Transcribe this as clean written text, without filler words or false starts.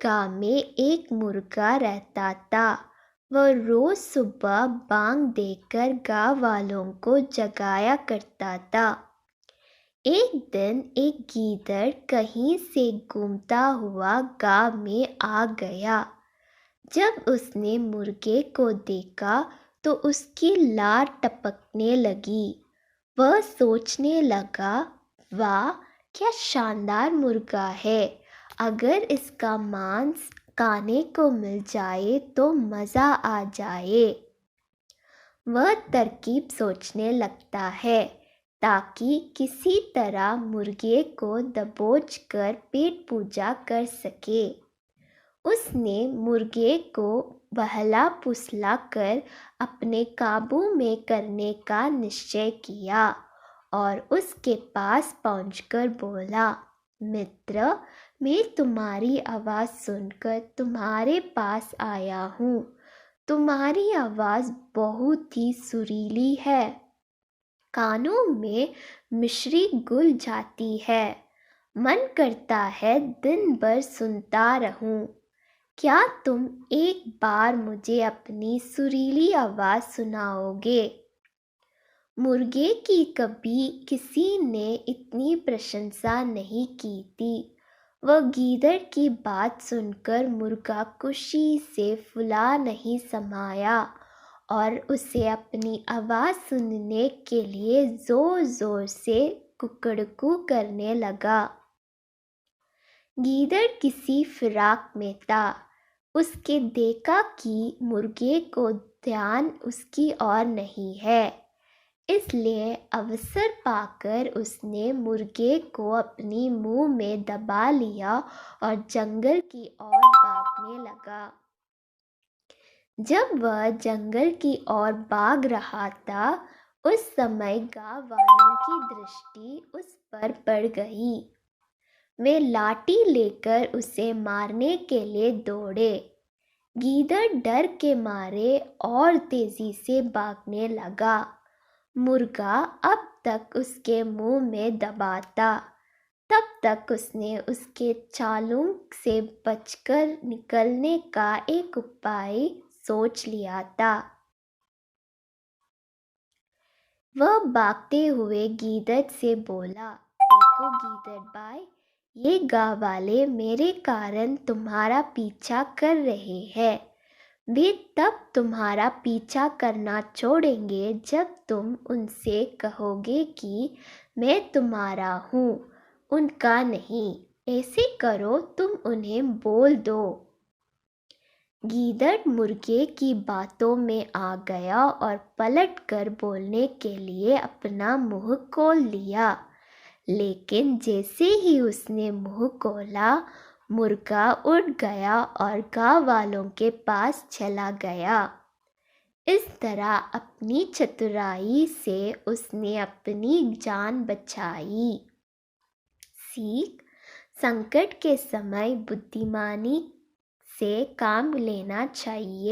गांव में एक मुर्गा रहता था। वह रोज सुबह बांग देकर गांव वालों को जगाया करता था। एक दिन एक गीदड़ कहीं से घूमता हुआ गांव में आ गया। जब उसने मुर्गे को देखा तो उसकी लार टपकने लगी। वह सोचने लगा, वाह, क्या शानदार मुर्गा है। अगर इसका मांस खाने को मिल जाए तो मज़ा आ जाए। वह तरकीब सोचने लगता है ताकि किसी तरह मुर्गे को दबोच कर पेट पूजा कर सके। उसने मुर्गे को बहला फुसला कर अपने काबू में करने का निश्चय किया और उसके पास पहुंचकर बोला, मित्र, मैं तुम्हारी आवाज़ सुनकर तुम्हारे पास आया हूँ। तुम्हारी आवाज़ बहुत ही सुरीली है, कानों में मिश्री घुल जाती है। मन करता है दिन भर सुनता रहूं। क्या तुम एक बार मुझे अपनी सुरीली आवाज़ सुनाओगे? मुर्गे की कभी किसी ने इतनी प्रशंसा नहीं की थी। वह गीदड़ की बात सुनकर मुर्गा खुशी से फुला नहीं समाया और उसे अपनी आवाज़ सुनने के लिए ज़ोर ज़ोर से कुकड़कू करने लगा। गीदड़ किसी फिराक में था। उसके देखा कि मुर्गे को ध्यान उसकी ओर नहीं है, इसलिए अवसर पाकर उसने मुर्गे को अपनी मुंह में दबा लिया और जंगल की ओर भागने लगा। जब वह जंगल की ओर भाग रहा था, उस समय गांव वालों की दृष्टि उस पर पड़ गई। वे लाठी लेकर उसे मारने के लिए दौड़े। गीदड़ डर के मारे और तेजी से भागने लगा। मुर्गा अब तक उसके मुंह में दबा था। तब तक उसने उसके चालों से बचकर निकलने का एक उपाय सोच लिया था। वह भागते हुए गीदड़ से बोला, देखो गीदड़ भाई, ये गांव वाले मेरे कारण तुम्हारा पीछा कर रहे हैं। वे तब तुम्हारा पीछा करना छोड़ेंगे जब तुम उनसे कहोगे कि मैं तुम्हारा हूँ, उनका नहीं। ऐसे करो, तुम उन्हें बोल दो। गीदड़ मुर्गे की बातों में आ गया और पलटकर बोलने के लिए अपना मुंह खोल लिया। लेकिन जैसे ही उसने मुंह खोला, मुर्गा उड़ गया और गांव वालों के पास चला गया। इस तरह अपनी चतुराई से उसने अपनी जान बचाई। सीख: संकट के समय बुद्धिमानी से काम लेना चाहिए।